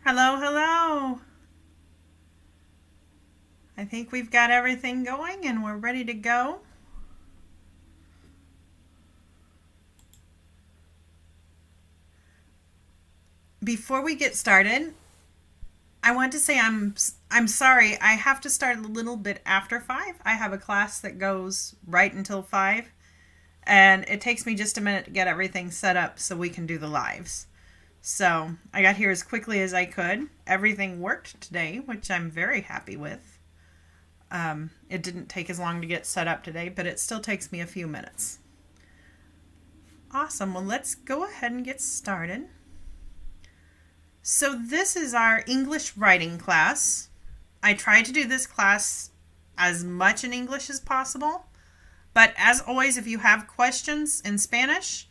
Hello, hello. I think we've got everything going and we're ready to go. Before we get started, I want to say I'm sorry. I have to start a little bit after 5. I have a class that goes right until 5, and it takes me just a minute to get everything set up so we can do the lives. So, I got here as quickly as I could. Everything worked today, which I'm very happy with. It didn't take as long to get set up today, but it still takes me a few minutes. Awesome. Well, let's go ahead and get started. So this is our English writing class. I try to do this class as much in English as possible, but as always, if you have questions in Spanish,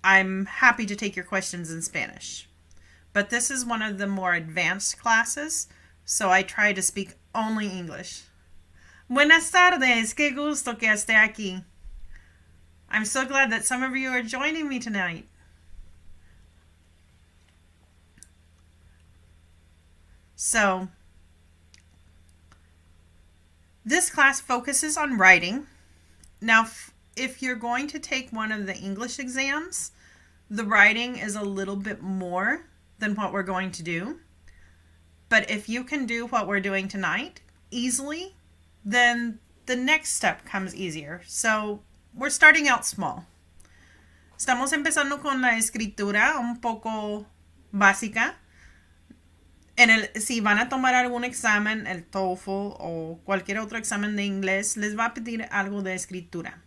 I'm happy to take your questions in Spanish. But this is one of the more advanced classes, so I try to speak only English. Buenas tardes, qué gusto que esté aquí. I'm so glad that some of you are joining me tonight. So, this class focuses on writing. Now, if you're going to take one of the English exams, the writing is a little bit more than what we're going to do. But if you can do what we're doing tonight easily, then the next step comes easier. So, we're starting out small. Estamos empezando con la escritura un poco básica. Si van a tomar algún examen, el TOEFL o cualquier otro examen de inglés, les va a pedir algo de escritura.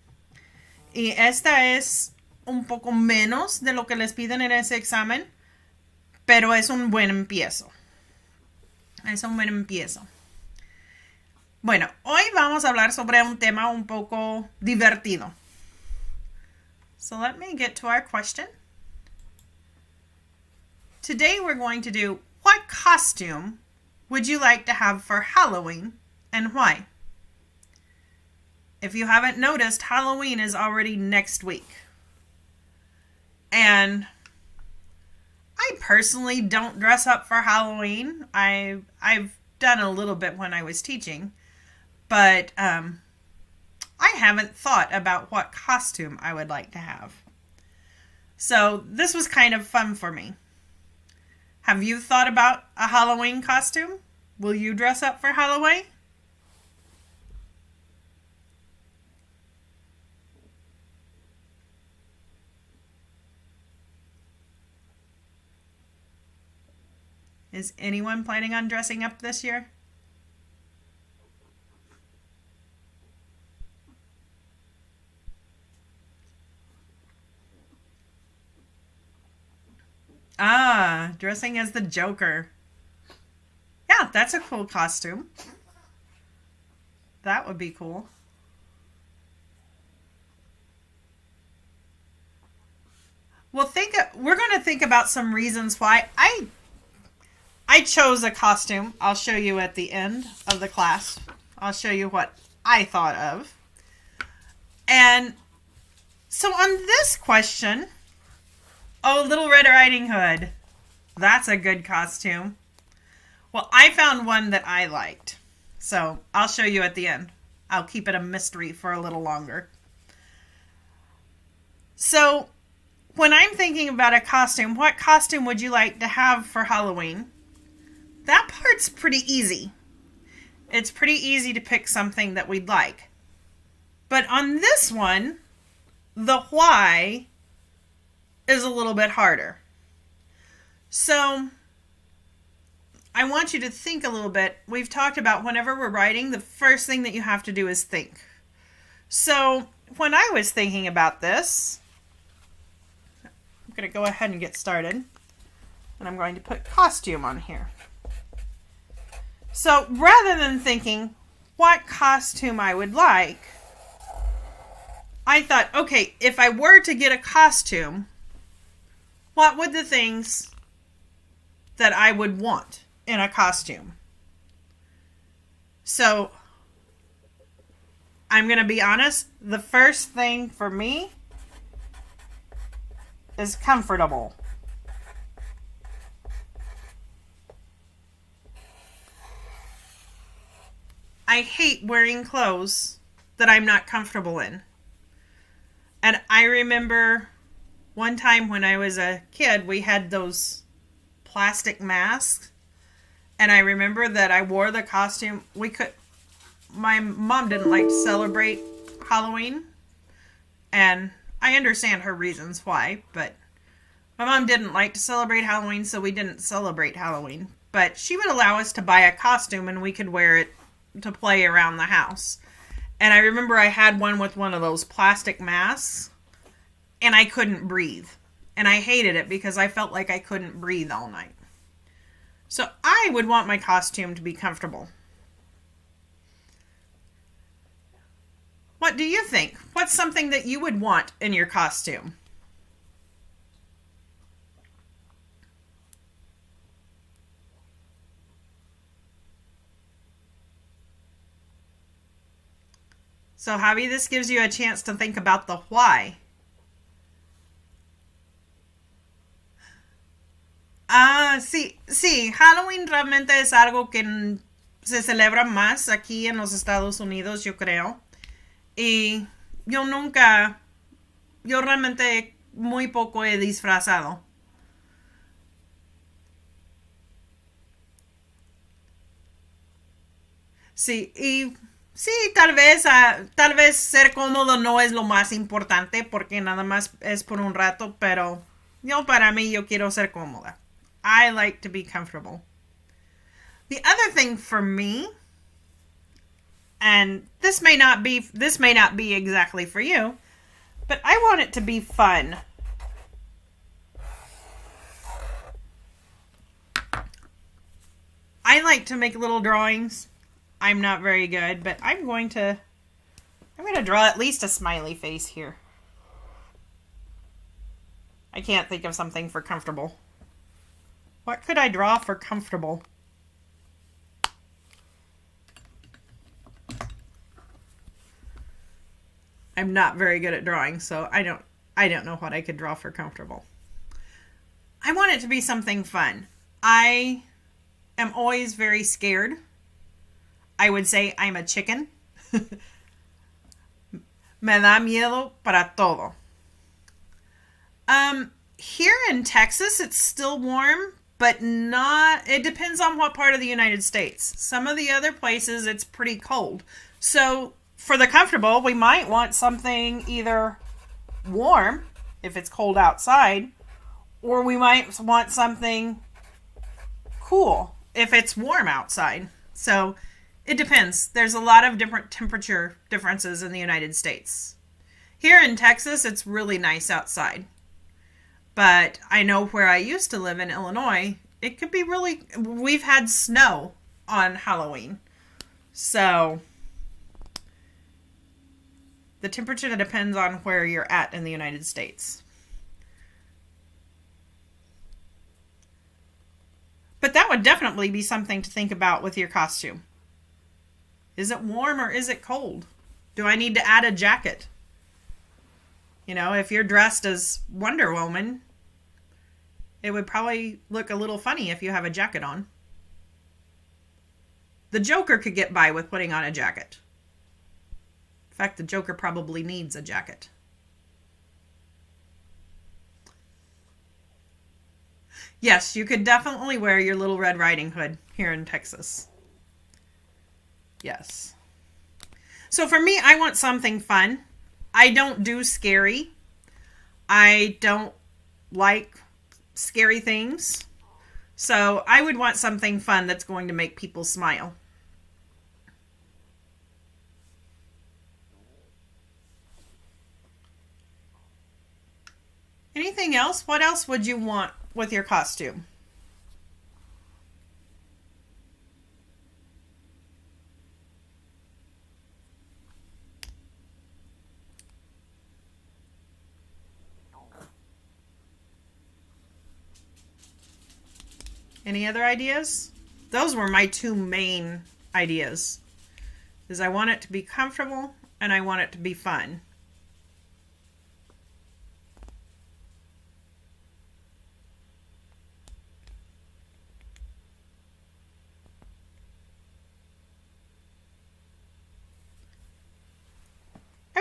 Y esta es un poco menos de lo que les piden en ese examen, pero es un buen empiezo. Es un buen empiezo. Bueno, hoy vamos a hablar sobre un tema un poco divertido. So let me get to our question. Today we're going to do, what costume would you like to have for Halloween and why? If you haven't noticed, Halloween is already next week. And I personally don't dress up for Halloween. I've done a little bit when I was teaching, but I haven't thought about what costume I would like to have. So this was kind of fun for me. Have you thought about a Halloween costume? Will you dress up for Halloween? Is anyone planning on dressing up this year? Ah, dressing as the Joker. Yeah, that's a cool costume. That would be cool. Well, we're going to think about some reasons why I chose a costume. I'll show you at the end of the class. I'll show you what I thought of. And so on this question, oh, Little Red Riding Hood. That's a good costume. Well, I found one that I liked. So I'll show you at the end. I'll keep it a mystery for a little longer. So when I'm thinking about a costume, what costume would you like to have for Halloween? That part's pretty easy. It's pretty easy to pick something that we'd like. But on this one, the why is a little bit harder. So I want you to think a little bit. We've talked about whenever we're writing, the first thing that you have to do is think. So when I was thinking about this, I'm going to go ahead and get started. And I'm going to put costume on here. So rather than thinking what costume I would like, I thought, okay, if I were to get a costume, what would the things that I would want in a costume? So, I'm going to be honest, the first thing for me is comfortable. I hate wearing clothes that I'm not comfortable in. And I remember one time when I was a kid, we had those plastic masks. And I remember that I wore the costume. My mom didn't like to celebrate Halloween. And I understand her reasons why, but my mom didn't like to celebrate Halloween, so we didn't celebrate Halloween. But she would allow us to buy a costume and we could wear it to play around the house. And I remember I had one with one of those plastic masks, and I couldn't breathe. And I hated it because I felt like I couldn't breathe all night. So I would want my costume to be comfortable. What do you think? What's something that you would want in your costume? So, Javi, this gives you a chance to think about the why. Sí, Halloween realmente es algo que se celebra más aquí en los Estados Unidos, yo creo. Y yo nunca, yo realmente muy poco he disfrazado. Sí, y sí, tal vez ser cómodo no es lo más importante porque nada más es por un rato, pero para mí yo quiero ser cómoda. I like to be comfortable. The other thing for me, and this may not be exactly for you, but I want it to be fun. I like to make little drawings. I'm not very good, but I'm going to draw at least a smiley face here. I can't think of something for comfortable. What could I draw for comfortable? I'm not very good at drawing, so I don't know what I could draw for comfortable. I want it to be something fun. I am always very scared. I would say I'm a chicken. Me da miedo para todo. Here in Texas, it's still warm, but not, it depends on what part of the United States. Some of the other places, it's pretty cold. So for the comfortable, we might want something either warm, if it's cold outside, or we might want something cool, if it's warm outside. So it depends. There's a lot of different temperature differences in the United States. Here in Texas, it's really nice outside. But I know where I used to live in Illinois, it could be we've had snow on Halloween. So the temperature depends on where you're at in the United States. But that would definitely be something to think about with your costume. Is it warm or is it cold? Do I need to add a jacket? If you're dressed as Wonder Woman, it would probably look a little funny if you have a jacket on. The Joker could get by with putting on a jacket. In fact, the Joker probably needs a jacket. Yes, you could definitely wear your little Red Riding Hood here in Texas. Yes. So for me, I want something fun. I don't do scary. I don't like scary things. So I would want something fun that's going to make people smile. Anything else? What else would you want with your costume? Any other ideas? Those were my two main ideas. I want it to be comfortable and I want it to be fun.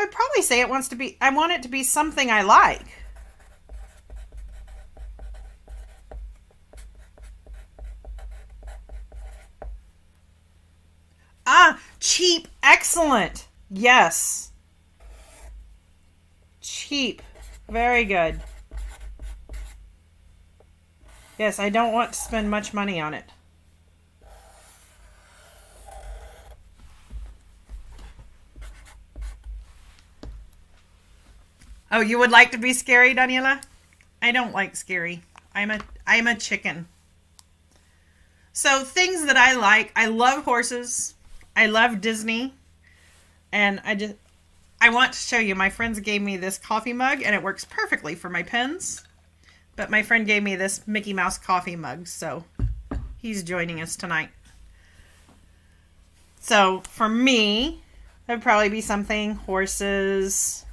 would probably say I want it to be something I like. Ah, cheap. Excellent. Yes. Cheap. Very good. Yes, I don't want to spend much money on it. Oh, you would like to be scary, Daniela? I don't like scary. I'm a chicken. So things that I like, I love horses. I love Disney. And I want to show you. My friends gave me this coffee mug and it works perfectly for my pens. But my friend gave me this Mickey Mouse coffee mug, so he's joining us tonight. So for me, that'd probably be something horses,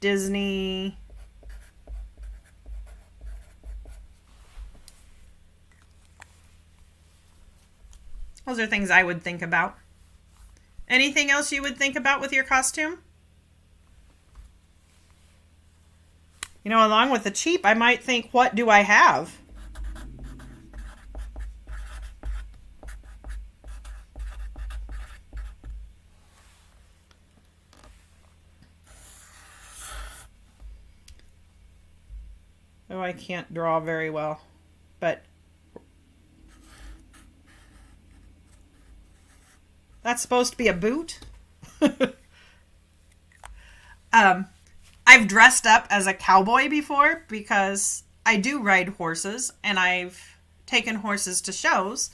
Disney. Those are things I would think about. Anything else you would think about with your costume? You know, along with the cheap, I might think, what do I have? Oh, I can't draw very well, but that's supposed to be a boot. I've dressed up as a cowboy before because I do ride horses and I've taken horses to shows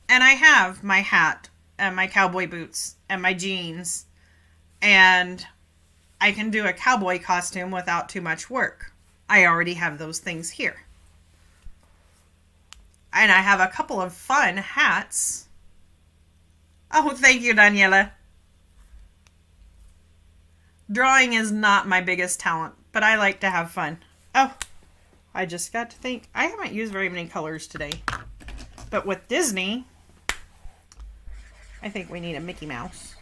and I have my hat and my cowboy boots and my jeans and I can do a cowboy costume without too much work. I already have those things here. And I have a couple of fun hats. Oh, thank you, Daniela. Drawing is not my biggest talent, but I like to have fun. Oh, I just got to think. I haven't used very many colors today. But with Disney, I think we need a Mickey Mouse.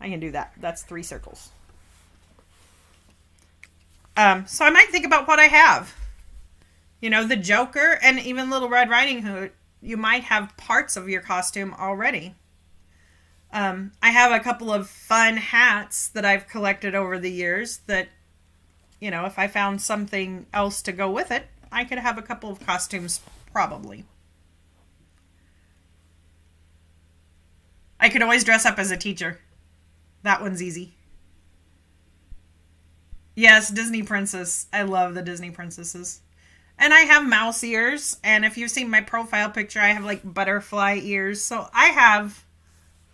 I can do that. That's 3 circles. So I might think about what I have. You know, the Joker and even Little Red Riding Hood, you might have parts of your costume already. I have a couple of fun hats that I've collected over the years that, you know, if I found something else to go with it, I could have a couple of costumes probably. I could always dress up as a teacher. That one's easy. Yes, Disney princess. I love the Disney princesses. And I have mouse ears. And if you've seen my profile picture, I have like butterfly ears. So I have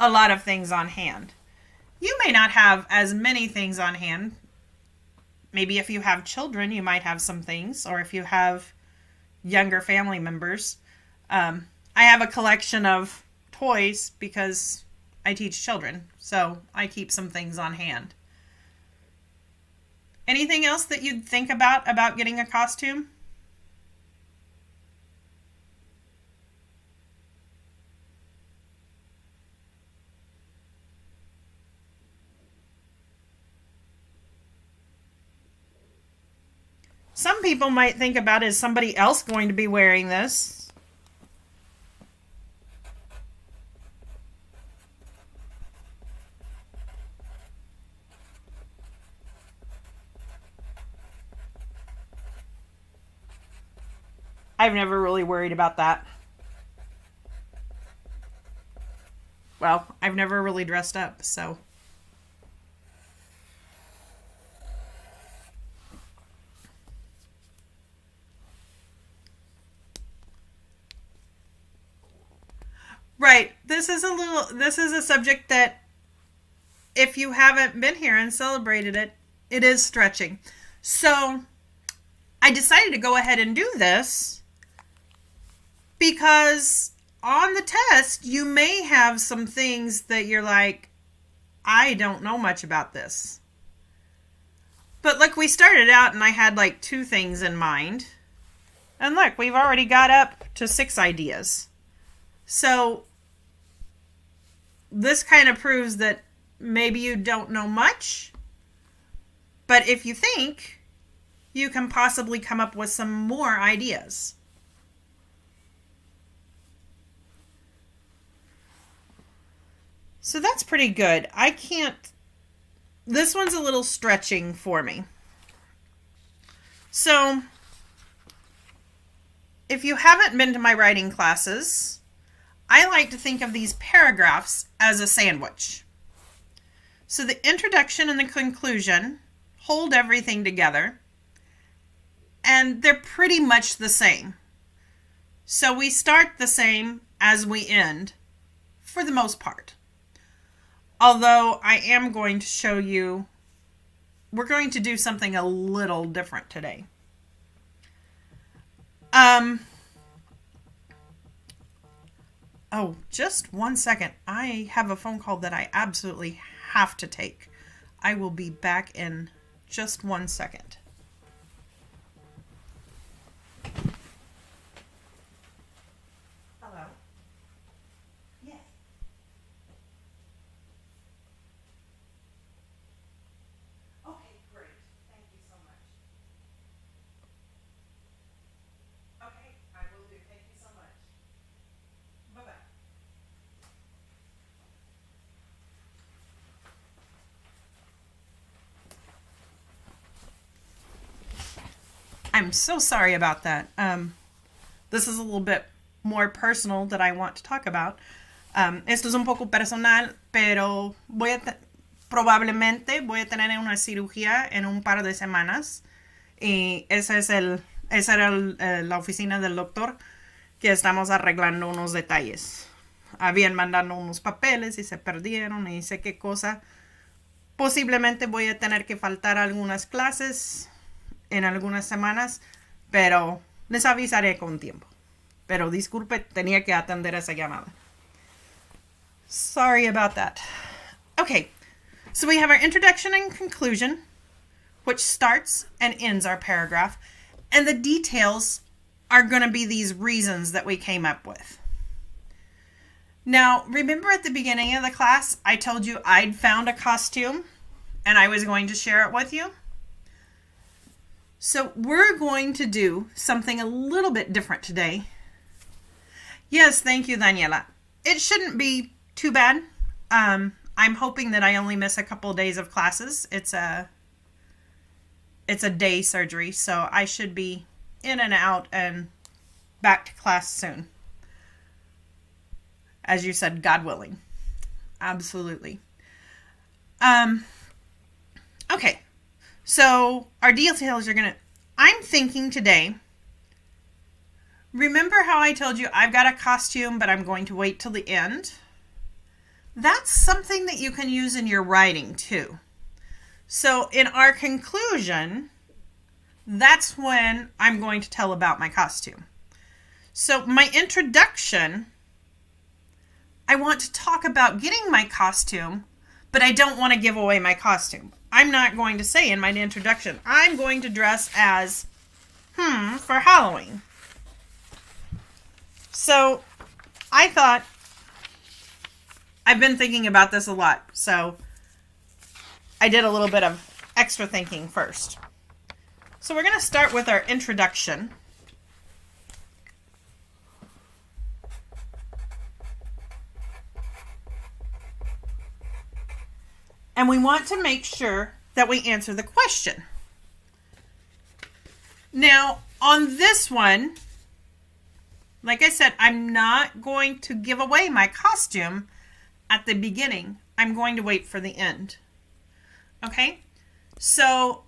a lot of things on hand. You may not have as many things on hand. Maybe if you have children, you might have some things. Or if you have younger family members. I have a collection of toys because I teach children. So I keep some things on hand. Anything else that you'd think about getting a costume? Some people might think about, is somebody else going to be wearing this? I've never really worried about that. Well, I've never really dressed up, so. Right. This is a subject that if you haven't been here and celebrated it, it is stretching. So I decided to go ahead and do this because on the test, you may have some things that you're like, I don't know much about this. But look, we started out and I had like 2 things in mind. And look, we've already got up to 6 ideas. So this kind of proves that maybe you don't know much, but if you think, you can possibly come up with some more ideas. So that's pretty good. This one's a little stretching for me. So, if you haven't been to my writing classes, I like to think of these paragraphs as a sandwich. So the introduction and the conclusion hold everything together, and they're pretty much the same. So we start the same as we end, for the most part. Although I am going to show you, we're going to do something a little different today. Oh, just 1 second. I have a phone call that I absolutely have to take. I will be back in just 1 second. Hello? Yes. Okay, great. Thank you so much. Okay, I will do. Thank you so much. Bye-bye. I'm so sorry about that. This is a little bit more personal that I want to talk about. Esto es un poco personal, pero probablemente voy a tener una cirugía en un par de semanas. Y esa era la oficina del doctor, que estamos arreglando unos detalles. Habían mandado unos papeles y se perdieron y sé qué cosa. Posiblemente voy a tener que faltar algunas clases en algunas semanas, pero les avisaré con tiempo. Pero disculpe, tenía que atender esa llamada. Sorry about that. Okay, so we have our introduction and conclusion, which starts and ends our paragraph, and the details are going to be these reasons that we came up with. Now, remember at the beginning of the class, I told you I'd found a costume and I was going to share it with you? So we're going to do something a little bit different today. Yes, thank you, Daniela. It shouldn't be too bad. I'm hoping that I only miss a couple of days of classes. It's a day surgery, so I should be in and out and back to class soon. As you said, God willing. Absolutely. Okay. So our details are I'm thinking today, remember how I told you I've got a costume, but I'm going to wait till the end? That's something that you can use in your writing too. So in our conclusion, that's when I'm going to tell about my costume. So my introduction, I want to talk about getting my costume, but I don't want to give away my costume. I'm not going to say in my introduction, I'm going to dress as, for Halloween. So I thought, I've been thinking about this a lot, so I did a little bit of extra thinking first. So we're going to start with our introduction. And we want to make sure that we answer the question. Now, on this one, like I said, I'm not going to give away my costume at the beginning. I'm going to wait for the end. Okay? So,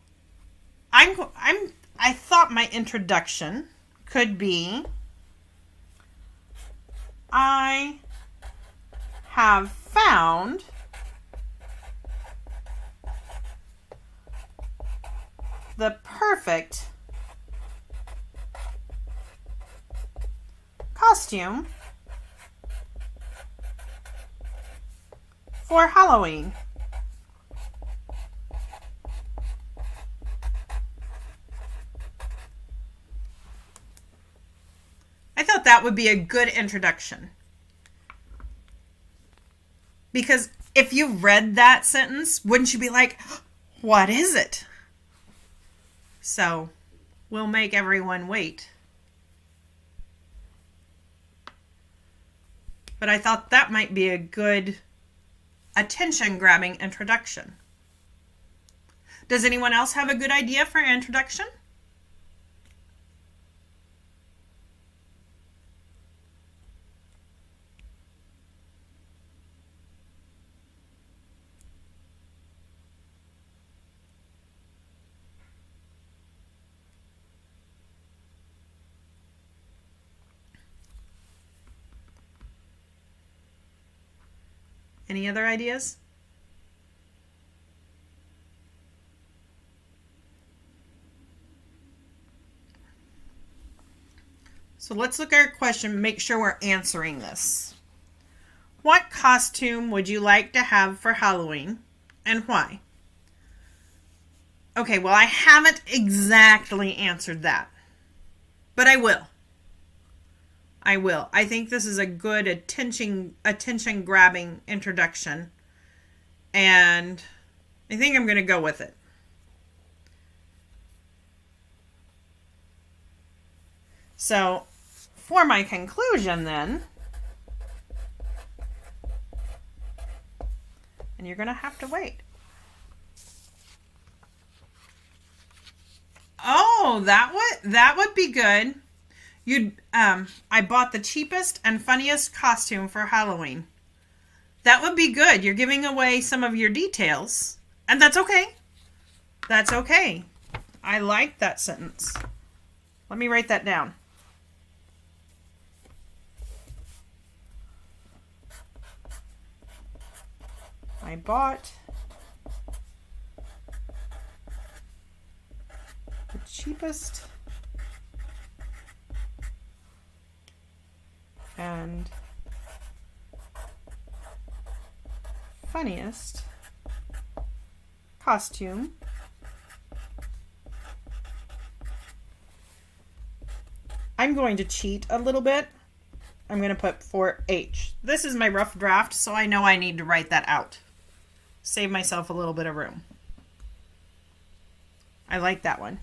I thought my introduction could be, I have found the perfect costume for Halloween. I thought that would be a good introduction, because if you read that sentence, wouldn't you be like, what is it? So we'll make everyone wait. But I thought that might be a good attention-grabbing introduction. Does anyone else have a good idea for an introduction? Any other ideas? So let's look at our question and make sure we're answering this. What costume would you like to have for Halloween and why? Okay, well, I haven't exactly answered that, but I will. I think this is a good attention grabbing introduction, and I think I'm going to go with it. So, for my conclusion then, and you're going to have to wait. Oh, that would be good. I bought the cheapest and funniest costume for Halloween. That would be good. You're giving away some of your details, and that's okay. That's okay. I like that sentence. Let me write that down. I bought the cheapest and funniest costume I'm going to cheat a little bit. I'm going to put for H. This is my rough draft, so I know I need to write that out. Save myself a little bit of room. I like that one.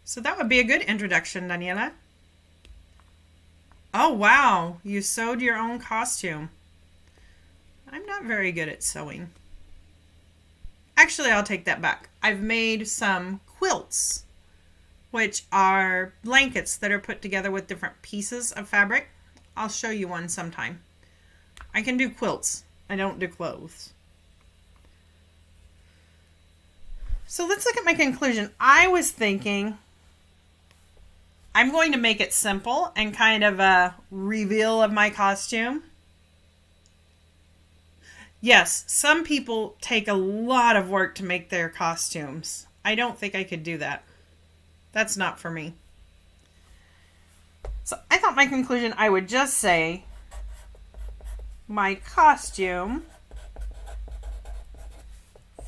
So that would be a good introduction, Daniela. Oh, wow. You sewed your own costume. I'm not very good at sewing. Actually, I'll take that back. I've made some quilts, which are blankets that are put together with different pieces of fabric. I'll show you one sometime. I can do quilts. I don't do clothes. So let's look at my conclusion. I was thinking I'm going to make it simple and kind of a reveal of my costume. Yes, some people take a lot of work to make their costumes. I don't think I could do that. That's not for me. So I thought my conclusion, I would just say my costume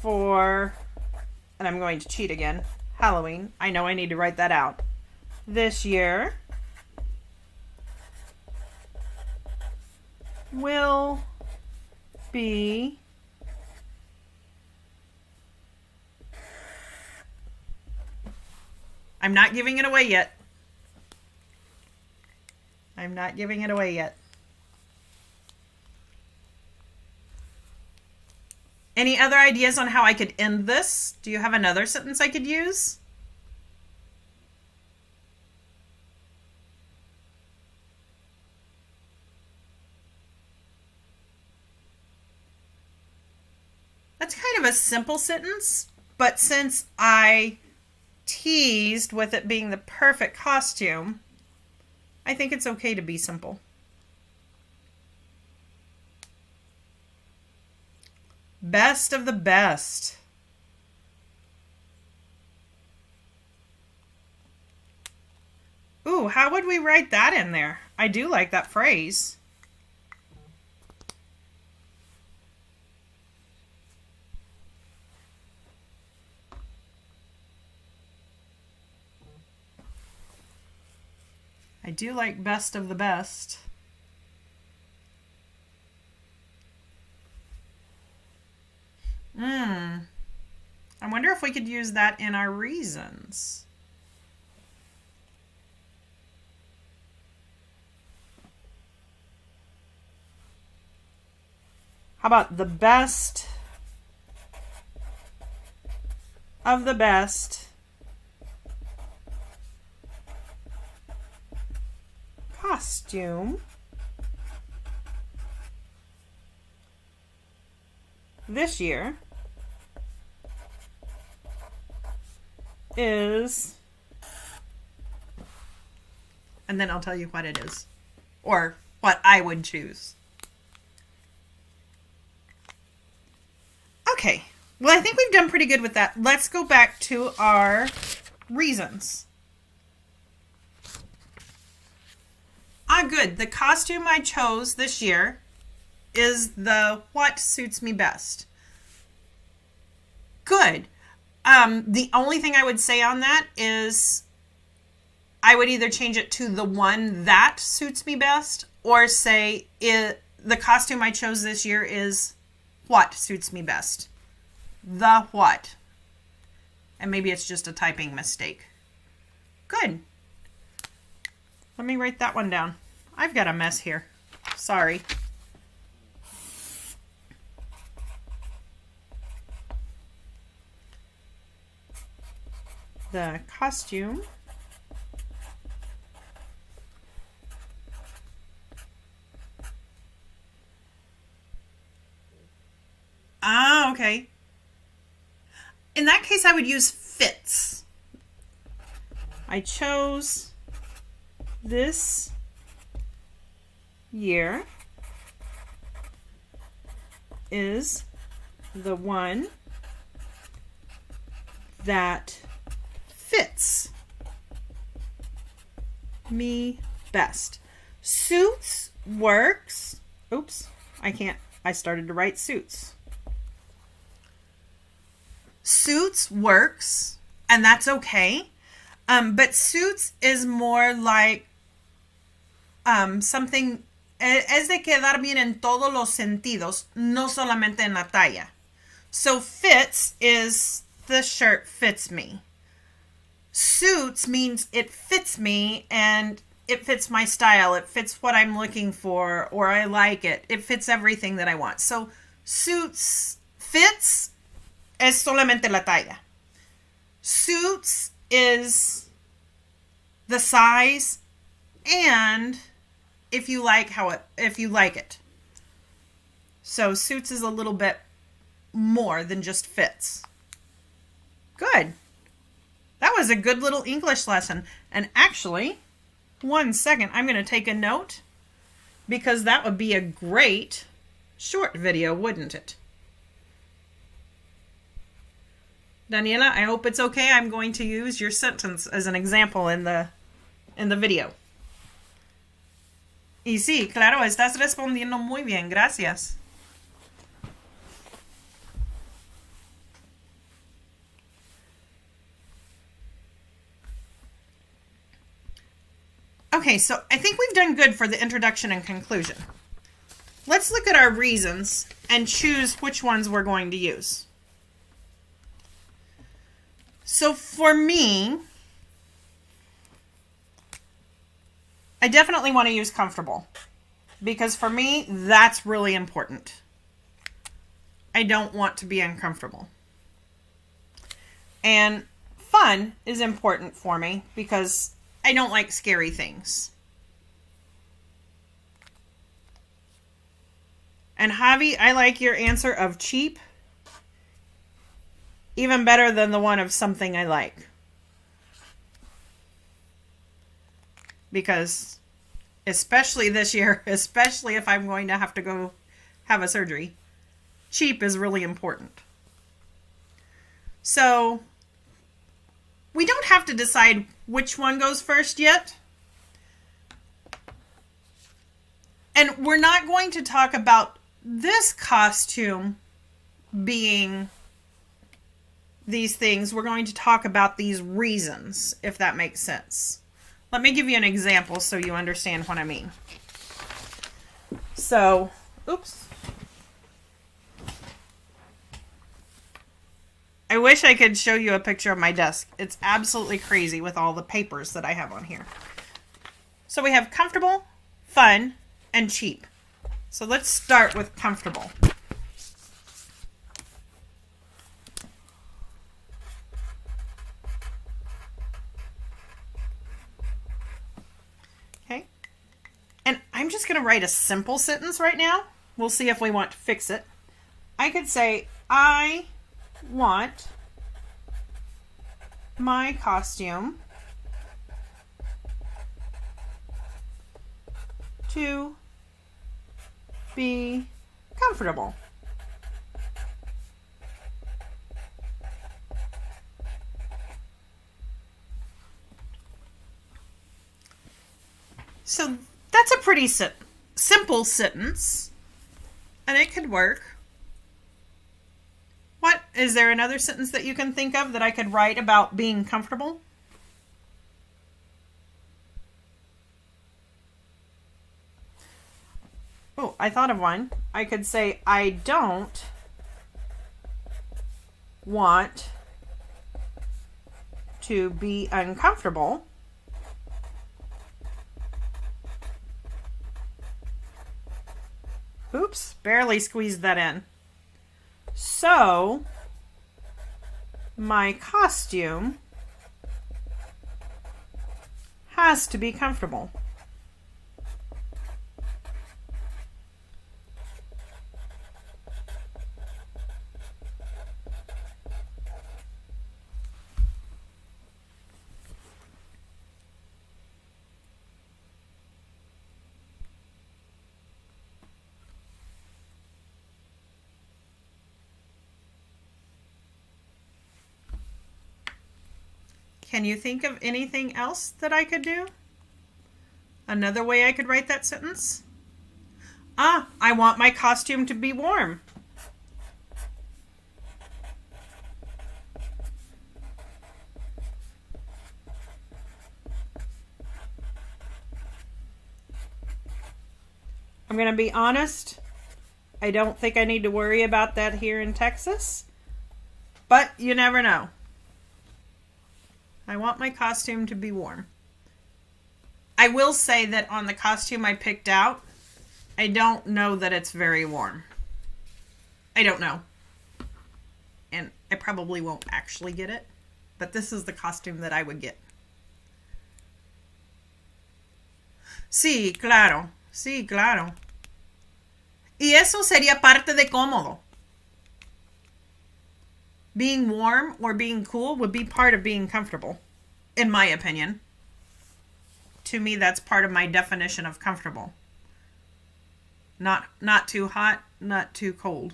for, and I'm going to cheat again, Halloween. I know I need to write that out. This year will be I'm not giving it away yet. I'm not giving it away yet. Any other ideas on how I could end this? Do you have another sentence I could use? That's kind of a simple sentence, but since I teased with it being the perfect costume, I think it's okay to be simple. Best of the best. Ooh, how would we write that in there? I do like that phrase. I do like best of the best. I wonder if we could use that in our reasons. How about the best of the best costume this year is, and then I'll tell you what it is, or what I would choose. Okay, well, I think we've done pretty good with that. Let's go back to our reasons. Good. The costume I chose this year is the what suits me best. Good. The only thing I would say on that is I would either change it to the one that suits me best or say the costume I chose this year is what suits me best. The what. And maybe it's just a typing mistake. Good. Let me write that one down. I've got a mess here. Sorry. The costume okay. In that case, I would use fits. I chose this year is the one that fits me best. Suits works. Oops, I started to write suits. Suits works, and that's okay. But suits is more like something, es de quedar bien en todos los sentidos, no solamente en la talla. So fits is the shirt fits me. Suits means it fits me and it fits my style. It fits what I'm looking for, or I like it. It fits everything that I want. So suits, fits es solamente la talla. Suits is the size and if you like it. So suits is a little bit more than just fits. Good. That was a good little English lesson. And actually, 1 second, I'm going to take a note because that would be a great short video, wouldn't it? Daniela, I hope it's okay. I'm going to use your sentence as an example in the video. Y sí, claro, estás respondiendo muy bien. Gracias. Okay, so I think we've done good for the introduction and conclusion. Let's look at our reasons and choose which ones we're going to use. So for me, I definitely want to use comfortable because for me, that's really important. I don't want to be uncomfortable. And fun is important for me because I don't like scary things. And Javi, I like your answer of cheap even better than the one of something I like. Because especially this year, especially if I'm going to have to go have a surgery, cheap is really important. So we don't have to decide which one goes first yet. And we're not going to talk about this costume being these things. We're going to talk about these reasons, if that makes sense. Let me give you an example so you understand what I mean. So, oops. I wish I could show you a picture of my desk. It's absolutely crazy with all the papers that I have on here. So we have comfortable, fun, and cheap. So let's start with comfortable. Okay. And I'm just going to write a simple sentence right now. We'll see if we want to fix it. I could say, I want my costume to be comfortable. So that's a pretty simple sentence, and it could work. What is there another sentence that you can think of that I could write about being comfortable? Oh, I thought of one. I could say, I don't want to be uncomfortable. Oops, barely squeezed that in. So, my costume has to be comfortable. Can you think of anything else that I could do? Another way I could write that sentence? I want my costume to be warm. I'm going to be honest. I don't think I need to worry about that here in Texas, but you never know. I want my costume to be warm. I will say that on the costume I picked out, I don't know that it's very warm. I don't know. And I probably won't actually get it, but this is the costume that I would get. Sí, claro. Sí, claro. Y eso sería parte de cómodo. Being warm or being cool would be part of being comfortable, in my opinion. To me, that's part of my definition of comfortable. Not too hot, not too cold.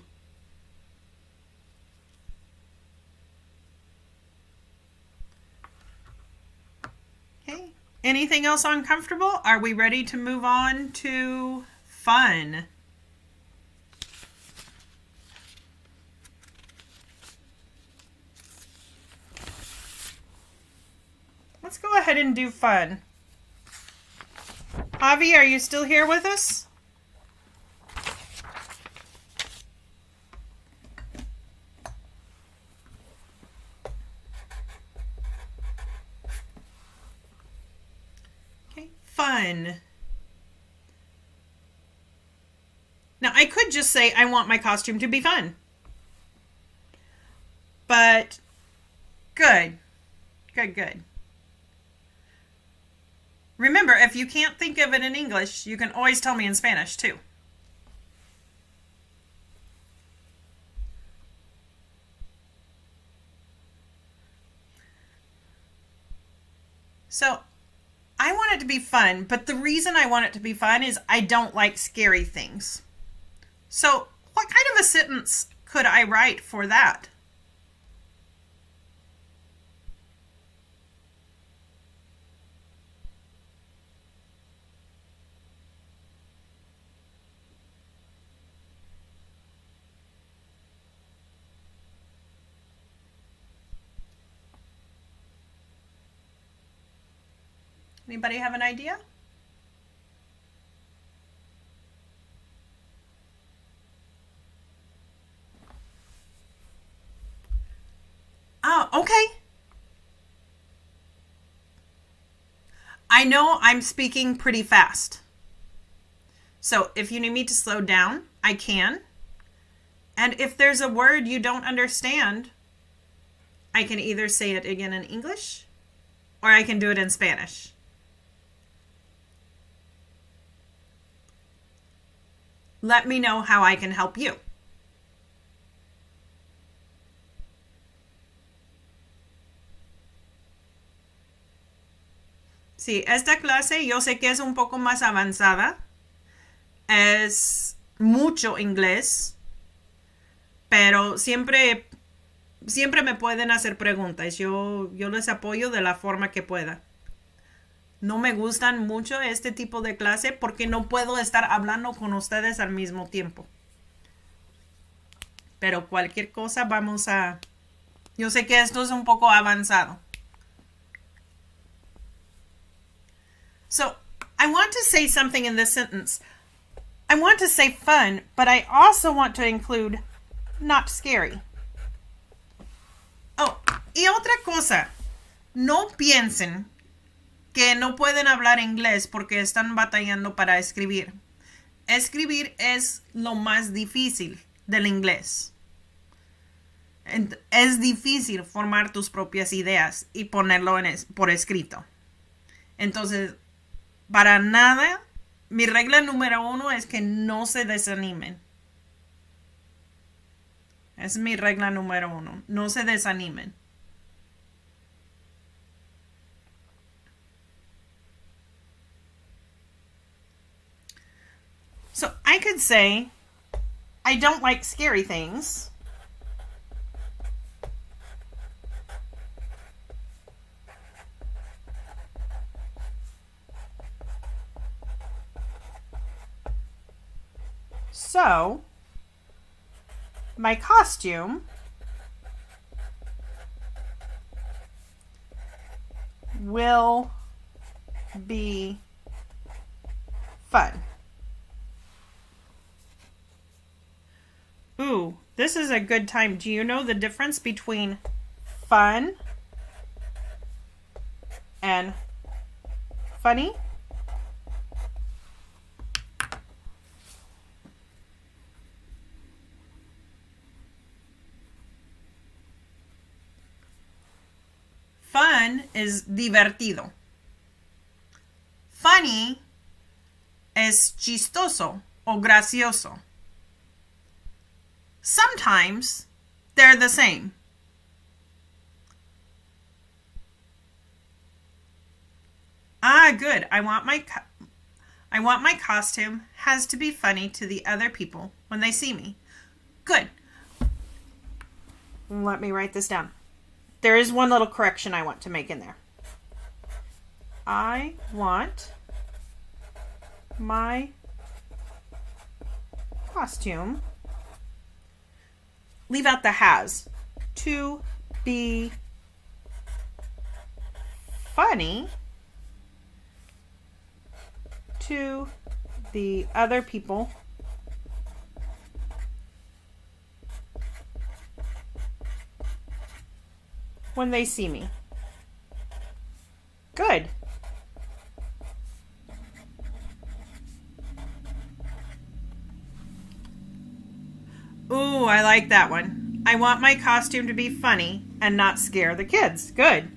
Okay. Anything else on comfortable? Are we ready to move on to fun? Let's go ahead and do fun. Javi, are you still here with us? Okay, fun. Now, I could just say, I want my costume to be fun. But, good. Good. Remember, if you can't think of it in English, you can always tell me in Spanish, too. So, I want it to be fun, but the reason I want it to be fun is I don't like scary things. So, what kind of a sentence could I write for that? Anybody have an idea? Oh, okay. I know I'm speaking pretty fast. So if you need me to slow down, I can. And if there's a word you don't understand, I can either say it again in English or I can do it in Spanish. Let me know how I can help you. Sí, esta clase yo sé que es un poco más avanzada. Es mucho inglés. Pero siempre me pueden hacer preguntas. Yo les apoyo de la forma que pueda. No me gustan mucho este tipo de clase porque no puedo estar hablando con ustedes al mismo tiempo. Pero cualquier cosa vamos a... Yo sé que esto es un poco avanzado. So, I want to say something in this sentence. I want to say fun, but I also want to include not scary. Oh, y otra cosa. No piensen que no pueden hablar inglés porque están batallando para escribir. Escribir es lo más difícil del inglés. Es difícil formar tus propias ideas y ponerlo por escrito. Entonces, para nada, mi regla número 1 es que no se desanimen. Es mi regla número 1. No se desanimen. So I could say, I don't like scary things. So, my costume will be fun. Ooh, this is a good time. Do you know the difference between fun and funny? Fun es divertido. Funny es chistoso o gracioso. Sometimes they're the same. Good. I want my costume has to be funny to the other people when they see me. Good. Let me write this down. There is one little correction I want to make in there. I want my costume, leave out the has, to be funny to the other people when they see me. Good. Ooh, I like that one. I want my costume to be funny and not scare the kids. Good.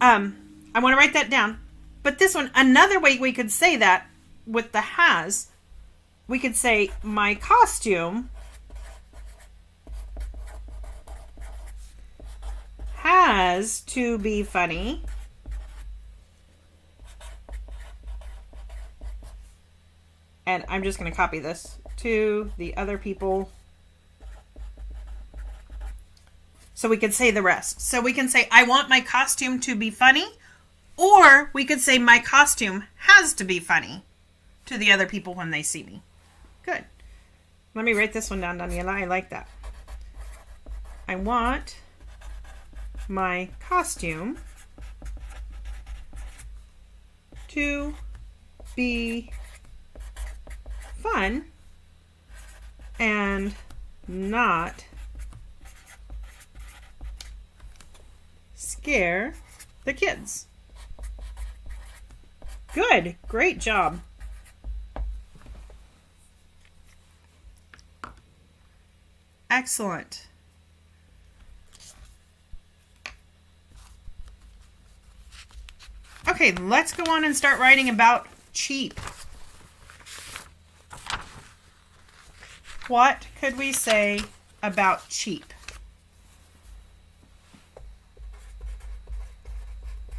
I want to write that down. But this one, another way we could say that with the has, we could say my costume has to be funny and I'm just going to copy this to the other people so we could say the rest. So we can say I want my costume to be funny, or we could say my costume has to be funny to the other people when they see me. Good. Let me write this one down, Daniela. I like that. I want my costume to be fun and not scare the kids. Good. Great job. Excellent. Okay, let's go on and start writing about cheap. What could we say about cheap?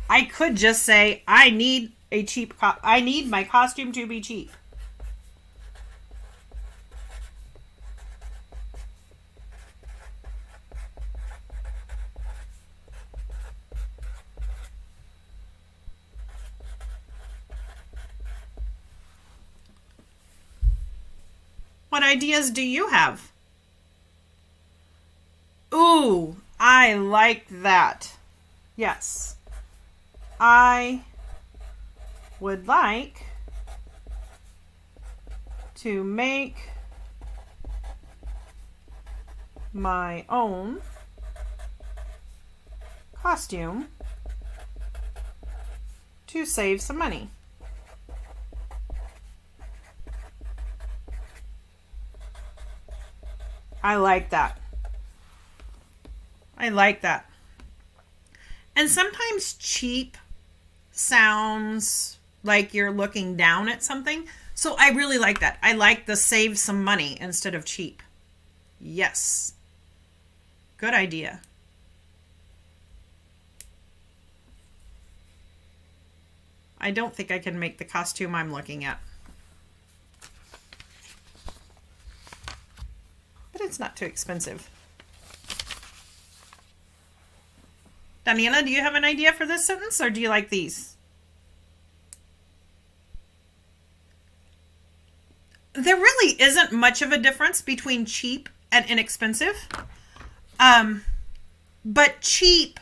I could just say, I need my costume to be cheap. What ideas do you have? Ooh, I like that. Yes. I would like to make my own costume to save some money. I like that. I like that. And sometimes cheap sounds like you're looking down at something. So I really like that. I like the save some money instead of cheap. Yes. Good idea. I don't think I can make the costume I'm looking at. But it's not too expensive. Daniela, do you have an idea for this sentence, or do you like these? There really isn't much of a difference between cheap and inexpensive. But cheap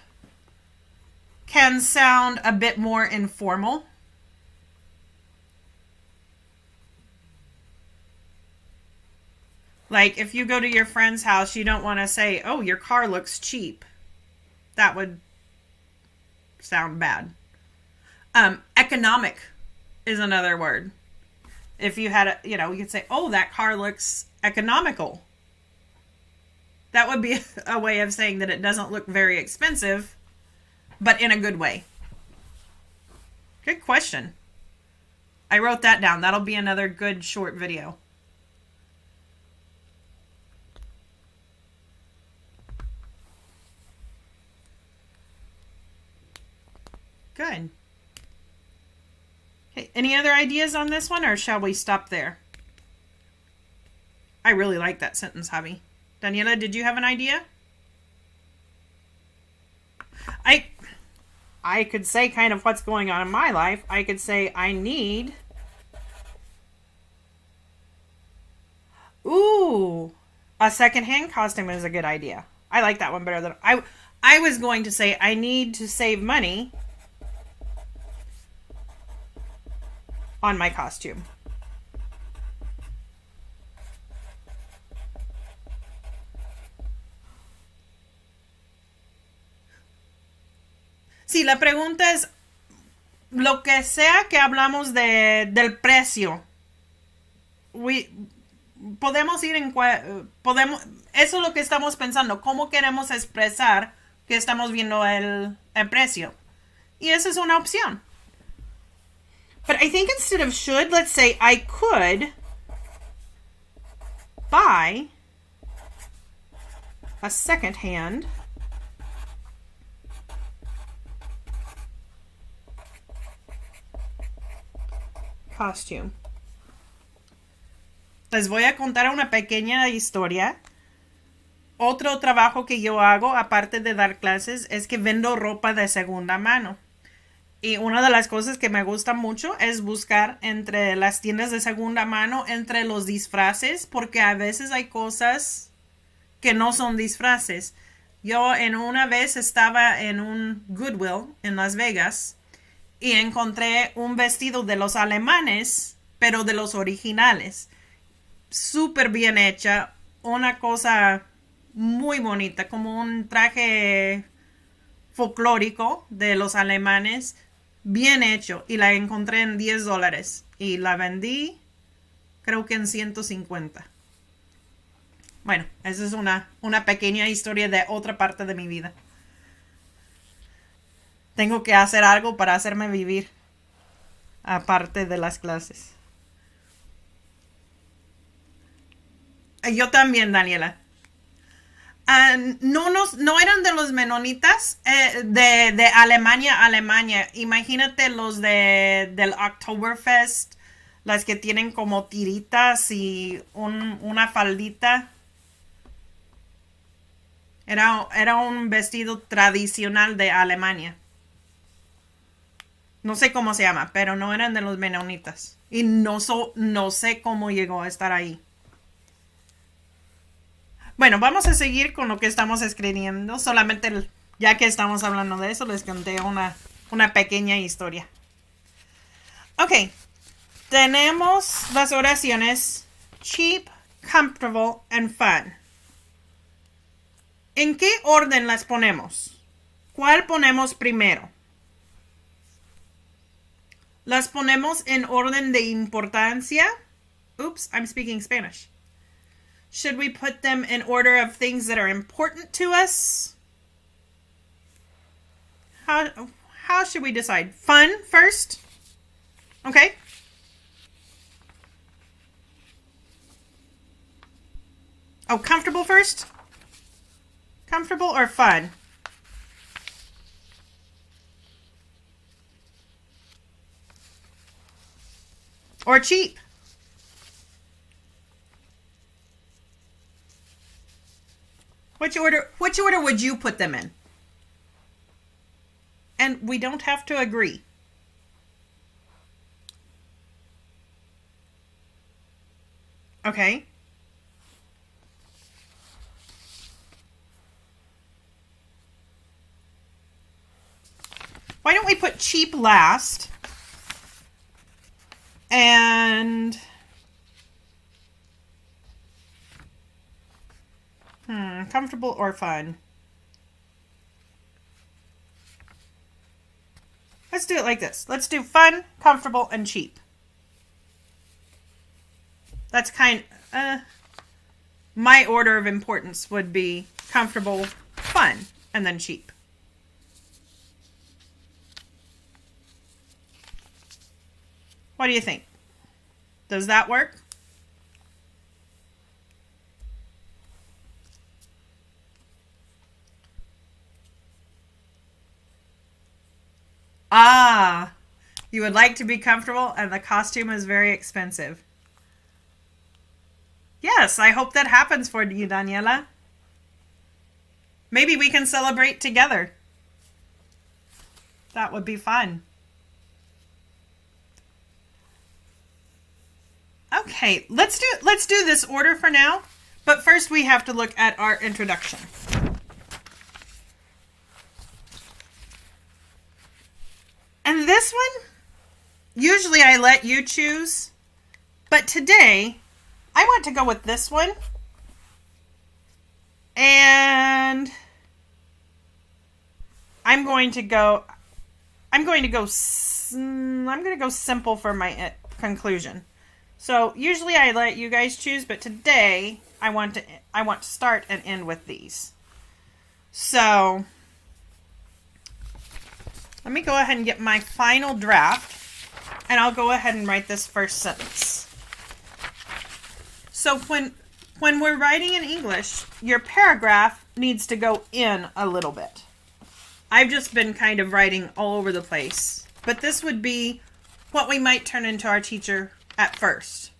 can sound a bit more informal. Like, if you go to your friend's house, you don't want to say, oh, your car looks cheap. That would sound bad. Economic is another word. If you had you could say, oh, that car looks economical. That would be a way of saying that it doesn't look very expensive, but in a good way. Good question. I wrote that down. That'll be another good short video. Good. Okay, any other ideas on this one, or shall we stop there? I really like that sentence, Javi. Daniela, did you have an idea? I could say kind of what's going on in my life. I could say I need... Ooh, a secondhand costume is a good idea. I like that one better than... I was going to say I need to save money on my costume. Sí, la pregunta es lo que sea que hablamos del precio. Podemos ir en eso es lo que estamos pensando, cómo queremos expresar que estamos viendo el precio. Y esa es una opción. But I think instead of should, let's say I could buy a second-hand costume. Les voy a contar una pequeña historia. Otro trabajo que yo hago, aparte de dar clases, es que vendo ropa de segunda mano. Y una de las cosas que me gusta mucho es buscar entre las tiendas de segunda mano, entre los disfraces, porque a veces hay cosas que no son disfraces. Yo una vez estaba en un Goodwill en Las Vegas y encontré un vestido de los alemanes, pero de los originales. Súper bien hecha, una cosa muy bonita, como un traje folclórico de los alemanes, bien hecho, y la encontré en $10 y la vendí creo que en 150. Bueno, esa es una pequeña historia de otra parte de mi vida. Tengo que hacer algo para hacerme vivir, aparte de las clases. Yo también, Daniela. No eran de los menonitas de Alemania, Alemania. Imagínate los del Oktoberfest, las que tienen como tiritas y una faldita. Era un vestido tradicional de Alemania. No sé cómo se llama, pero no eran de los menonitas. Y no sé cómo llegó a estar ahí. Bueno, vamos a seguir con lo que estamos escribiendo. Solamente, ya que estamos hablando de eso, les conté una pequeña historia. Ok, tenemos las oraciones cheap, comfortable, and fun. ¿En qué orden las ponemos? ¿Cuál ponemos primero? ¿Las ponemos en orden de importancia? Oops, I'm speaking Spanish. Should we put them in order of things that are important to us? How should we decide? Fun first? Okay. Oh, comfortable first? Comfortable or fun? Or cheap? Which order would you put them in? And we don't have to agree. Okay. Why don't we put cheap last? And comfortable or fun? Let's do it like this. Let's do fun, comfortable, and cheap. That's my order of importance would be comfortable, fun, and then cheap. What do you think? Does that work? Ah, you would like to be comfortable and the costume is very expensive. Yes, I hope that happens for you, Daniela. Maybe we can celebrate together. That would be fun. Okay, let's do this order for now, but first we have to look at our introduction. And this one, usually I let you choose, but today I want to go with this one. And I'm going to go simple for my conclusion. So usually I let you guys choose, but today I want to start and end with these. So let me go ahead and get my final draft, and I'll go ahead and write this first sentence. So when we're writing in English, your paragraph needs to go in a little bit. I've just been kind of writing all over the place, but this would be what we might turn into our teacher at first.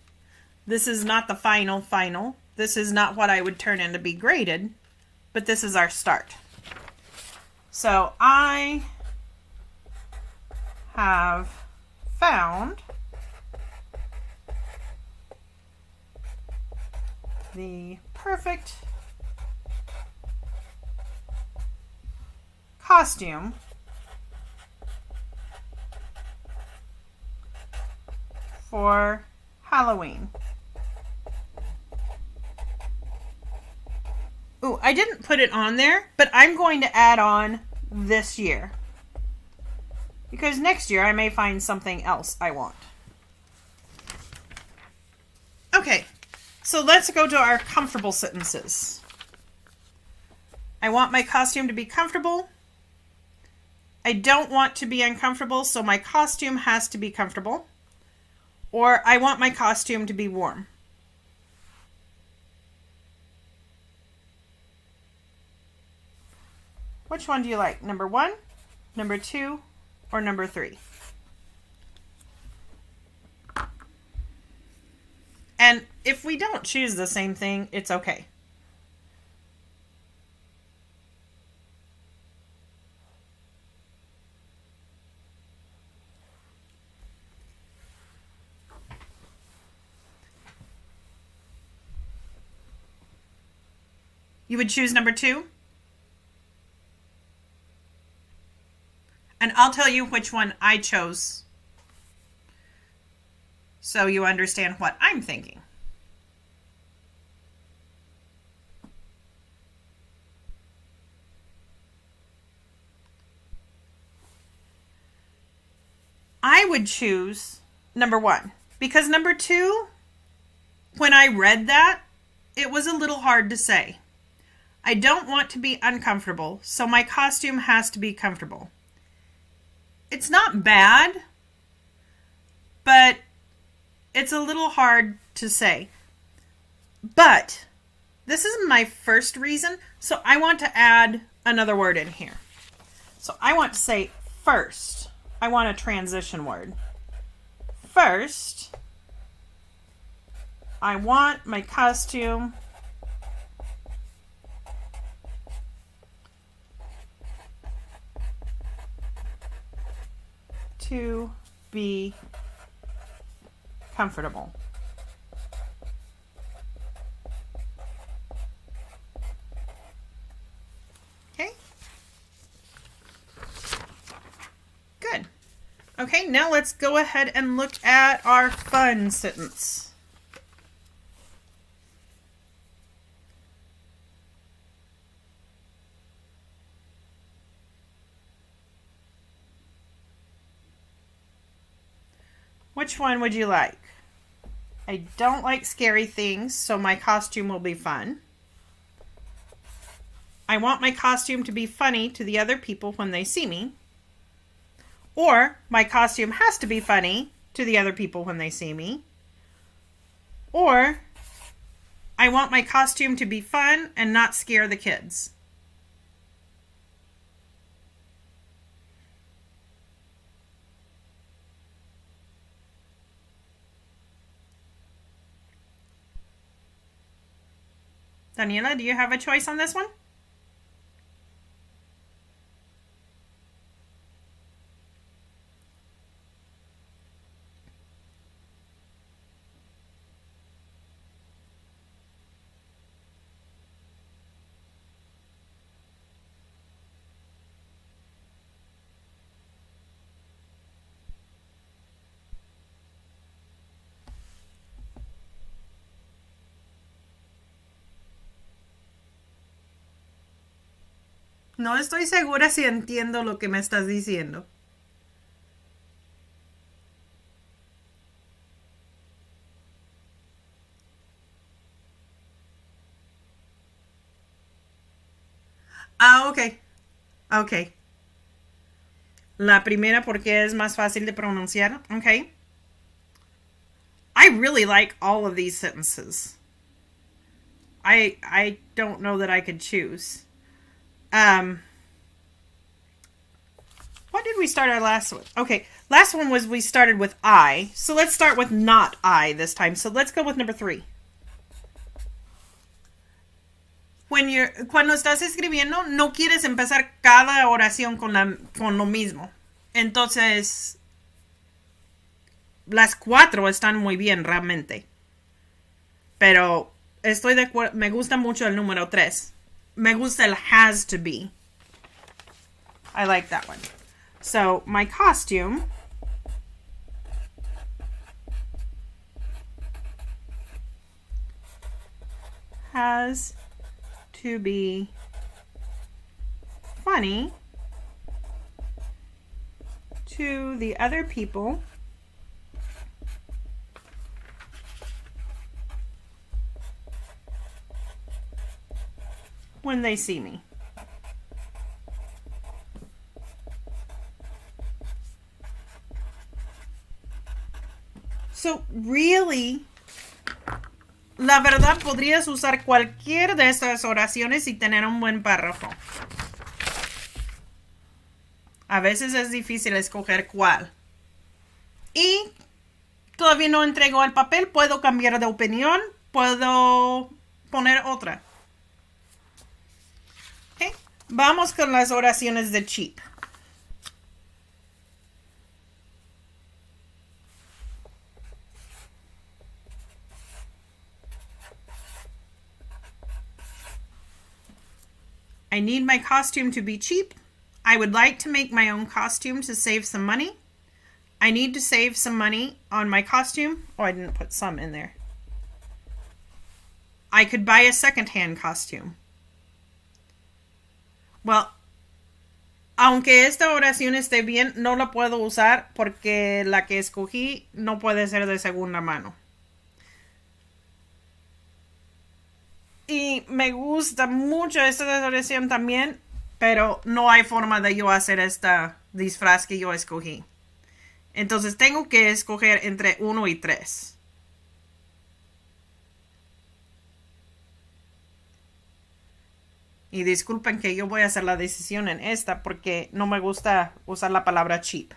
This is not the final. This is not what I would turn in to be graded, but this is our start. So I have found the perfect costume for Halloween. Ooh, I didn't put it on there, but I'm going to add on this year. Because next year I may find something else I want. Okay, so let's go to our comfortable sentences. I want my costume to be comfortable. I don't want to be uncomfortable, so my costume has to be comfortable. Or I want my costume to be warm. Which one do you like? Number 1, number 2, or number 3? And if we don't choose the same thing, it's okay. You would choose number 2? And I'll tell you which one I chose, so you understand what I'm thinking. I would choose number 1, because number 2, when I read that, it was a little hard to say. I don't want to be uncomfortable, so my costume has to be comfortable. It's not bad, but it's a little hard to say. But this is my first reason, so I want to add another word in here. So I want to say first. I want a transition word. First, I want my costume to be comfortable. Okay? Good. Okay, now let's go ahead and look at our fun sentence. Which one would you like? I don't like scary things, so my costume will be fun. I want my costume to be funny to the other people when they see me. Or, my costume has to be funny to the other people when they see me. Or, I want my costume to be fun and not scare the kids. Daniela, do you have a choice on this one? No estoy segura si entiendo lo que me estás diciendo. Ah, ok. Ok. La primera porque es más fácil de pronunciar. Ok. I really like all of these sentences. I don't know that I could choose. What did we start our last one? Okay, last one was we started with I. So let's start with not I this time. So let's go with number 3. Cuando estás escribiendo, no quieres empezar cada oración con lo mismo. Entonces, las 4 están muy bien realmente. Pero estoy de acuerdo, me gusta mucho el número 3. Me gusta el has to be. I like that one. So, my costume has to be funny to the other people when they see me. So, really, la verdad, podrías usar cualquier de estas oraciones y tener un buen párrafo. A veces es difícil escoger cuál. Y todavía no entrego el papel, puedo cambiar de opinión, puedo poner otra. ¿Okay? Vamos con las oraciones de cheap. I need my costume to be cheap. I would like to make my own costume to save some money. I need to save some money on my costume. Oh, I didn't put some in there. I could buy a second-hand costume. Well, aunque esta oración esté bien, no la puedo usar porque la que escogí no puede ser de segunda mano. Y me gusta mucho esta oración también, pero no hay forma de yo hacer esta disfraz que yo escogí. Entonces tengo que escoger entre 1 y 3. Y disculpen que yo voy a hacer la decisión en esta porque no me gusta usar la palabra cheap.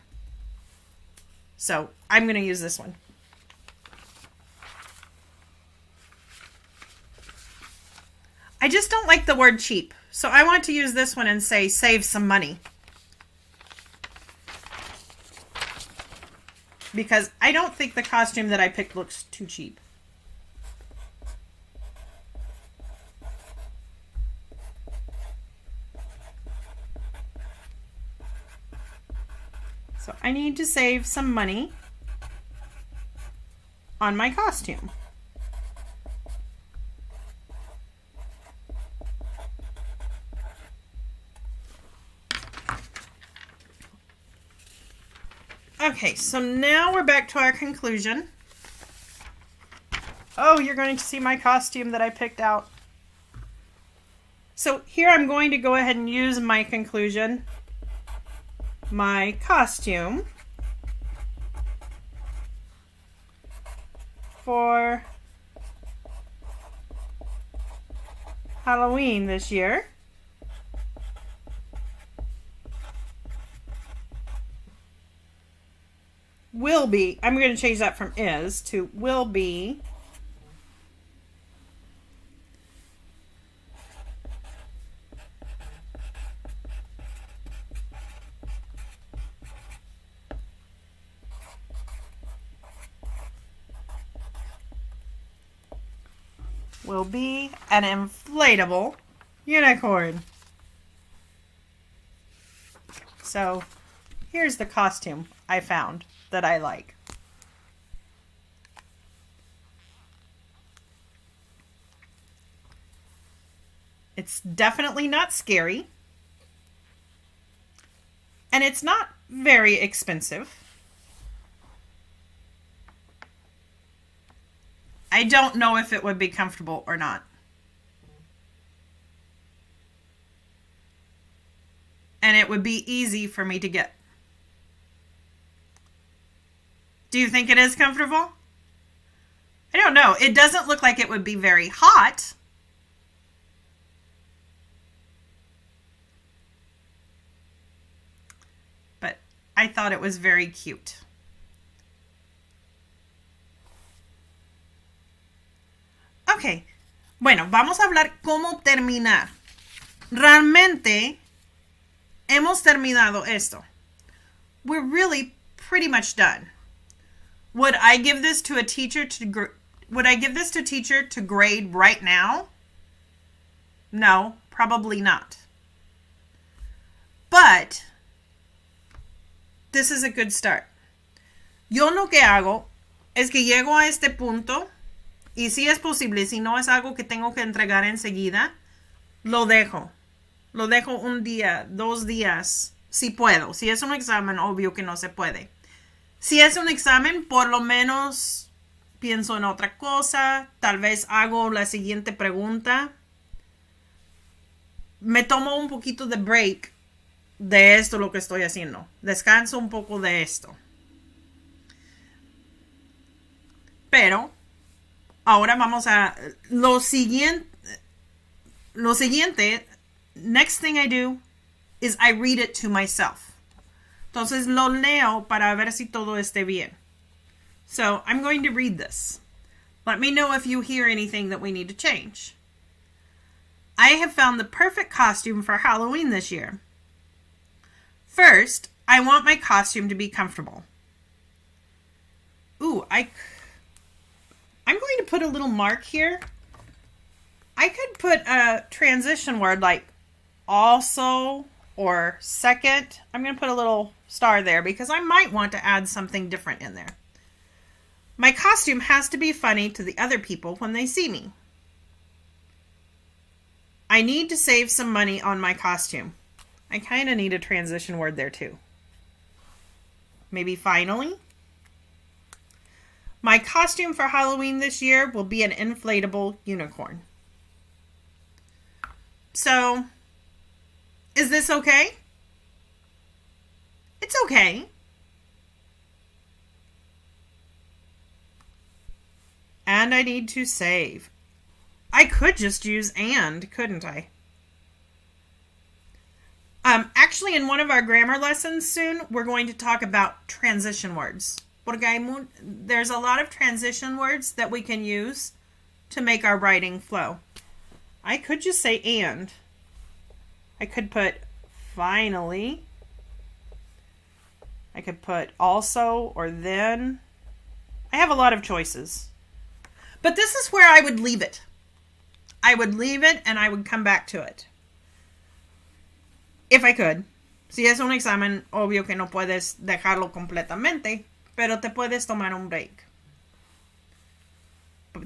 So, I'm going to use this one. I just don't like the word cheap. So I want to use this one and say save some money. Because I don't think the costume that I picked looks too cheap. So I need to save some money on my costume. Okay, so now we're back to our conclusion. Oh, you're going to see my costume that I picked out. So here I'm going to go ahead and use my conclusion. My costume for Halloween this year will be, I'm going to change that from is to will be an inflatable unicorn. So here's the costume I found that I like. It's definitely not scary. And it's not very expensive. I don't know if it would be comfortable or not. And it would be easy for me to get. Do you think it is comfortable? I don't know. It doesn't look like it would be very hot. But I thought it was very cute. Ok. Bueno, vamos a hablar cómo terminar. Realmente hemos terminado esto. We're really pretty much done. Would I give this to a teacher to grade right now? No, probably not. But this is a good start. Yo lo que hago es que llego a este punto Y si es posible, si no es algo que tengo que entregar enseguida, lo dejo. Lo dejo un día, 2 días, si puedo. Si es un examen, obvio que no se puede. Si es un examen, por lo menos pienso en otra cosa. Tal vez hago la siguiente pregunta. Me tomo un poquito de break de esto lo que estoy haciendo. Descanso un poco de esto. Pero ahora vamos a lo siguiente. Next thing I do is I read it to myself. Entonces lo leo para ver si todo esté bien. So I'm going to read this. Let me know if you hear anything that we need to change. I have found the perfect costume for Halloween this year. First, I want my costume to be comfortable. Ooh, I'm going to put a little mark here. I could put a transition word like also or second. I'm going to put a little star there because I might want to add something different in there. My costume has to be funny to the other people when they see me. I need to save some money on my costume. I kind of need a transition word there too. Maybe finally. My costume for Halloween this year will be an inflatable unicorn. So, is this okay? It's okay. And I need to save. I could just use and, couldn't I? Actually, in one of our grammar lessons soon, we're going to talk about transition words. Porque there's a lot of transition words that we can use to make our writing flow. I could just say and. I could put finally. I could put also or then. I have a lot of choices. But this is where I would leave it. I would leave it and I would come back to it. If I could. Si es un examen, obvio que no puedes dejarlo completamente, pero te puedes tomar un break.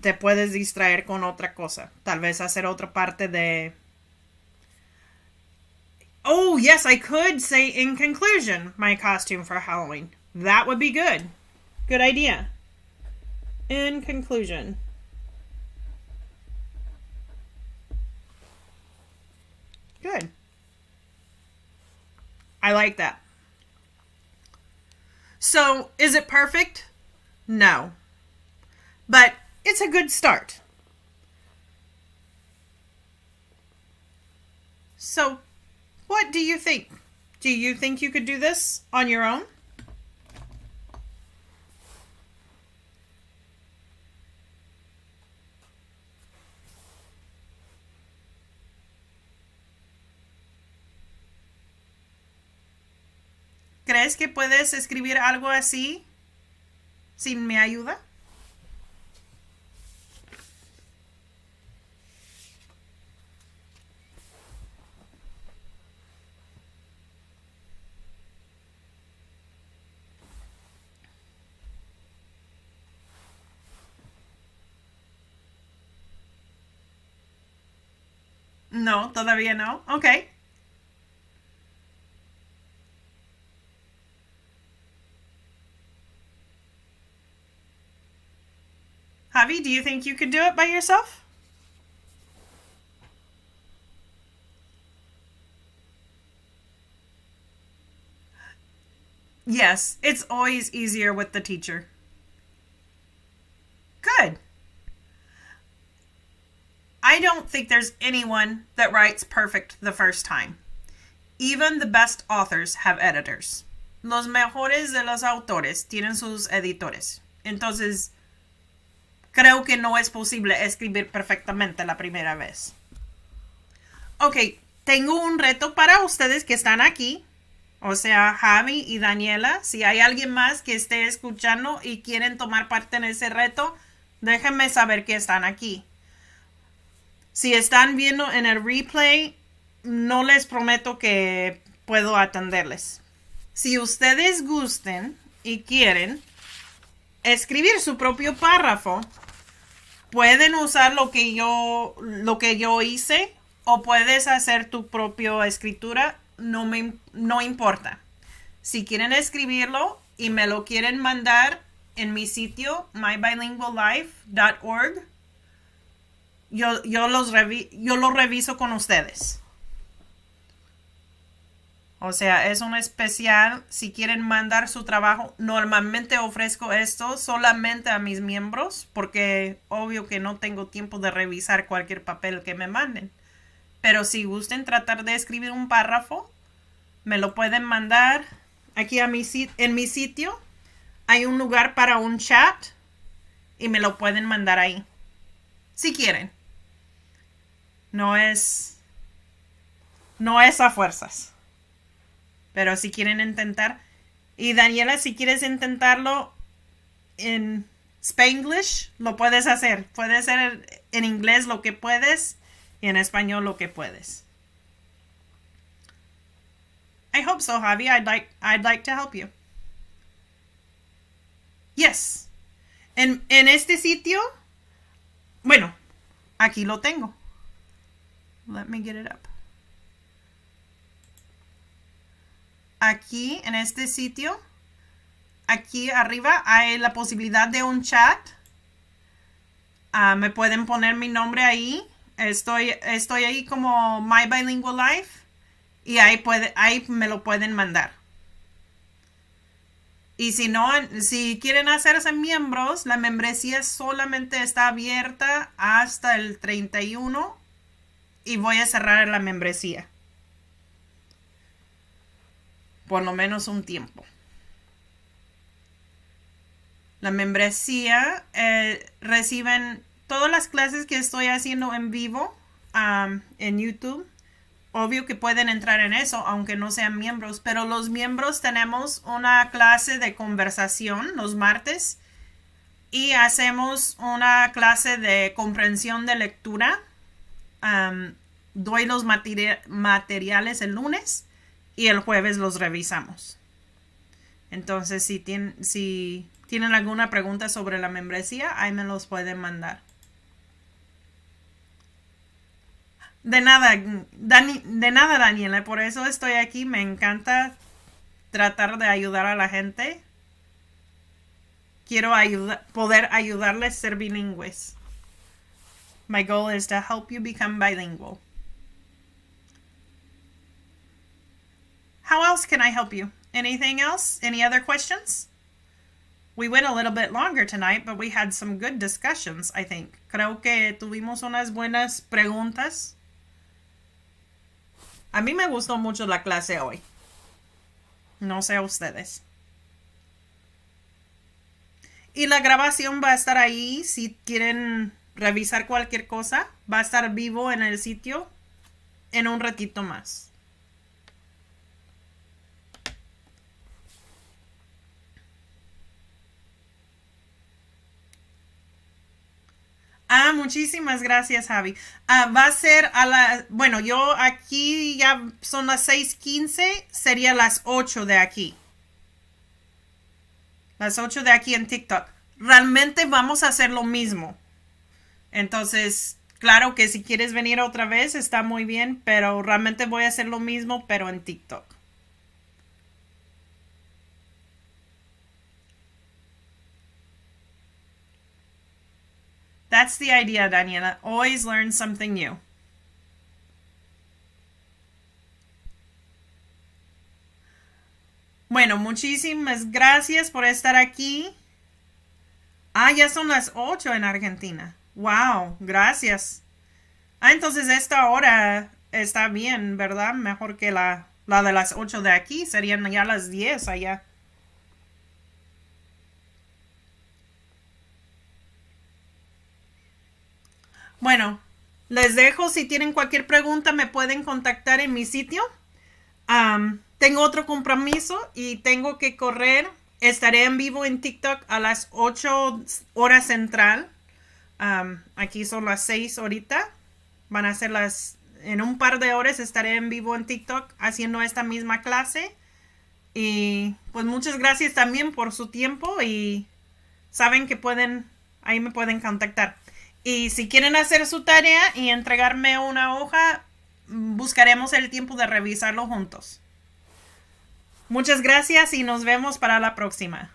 Te puedes distraer con otra cosa. Tal vez hacer otra parte de... Oh, yes, I could say in conclusion, my costume for Halloween. That would be good. Good idea. In conclusion. Good. I like that. So, is it perfect? No. But it's a good start. So, what do you think? Do you think you could do this on your own? ¿Crees que puedes escribir algo así sin mi ayuda? No, todavía no. Okay. Javi, do you think you could do it by yourself? Yes, it's always easier with the teacher. Good. I don't think there's anyone that writes perfect the first time. Even the best authors have editors. Los mejores de los autores tienen sus editores. Entonces, creo que no es posible escribir perfectamente la primera vez. Ok, tengo un reto para ustedes que están aquí. O sea, Javi y Daniela. Si hay alguien más que esté escuchando y quieren tomar parte en ese reto, déjenme saber que están aquí. Si están viendo en el replay, no les prometo que puedo atenderles. Si ustedes gusten y quieren escribir su propio párrafo, Pueden usar lo que yo hice o puedes hacer tu propia escritura, no importa. Si quieren escribirlo y me lo quieren mandar en mi sitio mybilinguallife.org, yo lo reviso con ustedes. O sea, es un especial. Si quieren mandar su trabajo, normalmente ofrezco esto solamente a mis miembros porque obvio que no tengo tiempo de revisar cualquier papel que me manden. Pero si gusten tratar de escribir un párrafo, me lo pueden mandar aquí en mi sitio. Hay un lugar para un chat y me lo pueden mandar ahí. Si quieren. No es a fuerzas. Pero si quieren intentar. Y Daniela, si quieres intentarlo en Spanglish, lo puedes hacer. Puedes hacer en inglés lo que puedes y en español lo que puedes. I hope so, Javi. I'd like to help you. Yes. En este sitio, bueno, aquí lo tengo. Let me get it up. Aquí en este sitio, aquí arriba hay la posibilidad de un chat. Me pueden poner mi nombre ahí. Estoy ahí como My Bilingual Life y ahí me lo pueden mandar. Y si quieren hacerse miembros, la membresía solamente está abierta hasta el 31 y voy a cerrar la membresía. Por lo menos un tiempo. La membresía reciben todas las clases que estoy haciendo en vivo en YouTube. Obvio que pueden entrar en eso, aunque no sean miembros. Pero los miembros tenemos una clase de conversación los martes. Y hacemos una clase de comprensión de lectura. Doy los materiales el lunes. Y el jueves los revisamos. Entonces, si tienen alguna pregunta sobre la membresía, ahí me los pueden mandar. De nada, Daniela. Por eso estoy aquí. Me encanta tratar de ayudar a la gente. Quiero poder ayudarles a ser bilingües. My goal is to help you become bilingual. How else can I help you? Anything else? Any other questions? We went a little bit longer tonight, but we had some good discussions, I think. Creo que tuvimos unas buenas preguntas. A mí me gustó mucho la clase hoy. No sé a ustedes. Y la grabación va a estar ahí si quieren revisar cualquier cosa. Va a estar vivo en el sitio en un ratito más. Muchísimas gracias, Javi. Va a ser bueno, yo aquí ya son las 6:15, sería las 8 de aquí. Las 8 de aquí en TikTok. Realmente vamos a hacer lo mismo. Entonces, claro que si quieres venir otra vez está muy bien, pero realmente voy a hacer lo mismo, pero en TikTok. That's the idea, Daniela. Always learn something new. Bueno, muchísimas gracias por estar aquí. Ya son las 8 en Argentina. Wow, gracias. Entonces esta hora está bien, ¿verdad? Mejor que la de las 8 de aquí. Serían ya las 10 allá. Bueno, les dejo. Si tienen cualquier pregunta, me pueden contactar en mi sitio. Tengo otro compromiso y tengo que correr. Estaré en vivo en TikTok a las 8 horas central. Aquí son las 6 ahorita. Van a ser en un par de horas estaré en vivo en TikTok haciendo esta misma clase. Y pues muchas gracias también por su tiempo y saben que ahí me pueden contactar. Y si quieren hacer su tarea y entregarme una hoja, buscaremos el tiempo de revisarlo juntos. Muchas gracias y nos vemos para la próxima.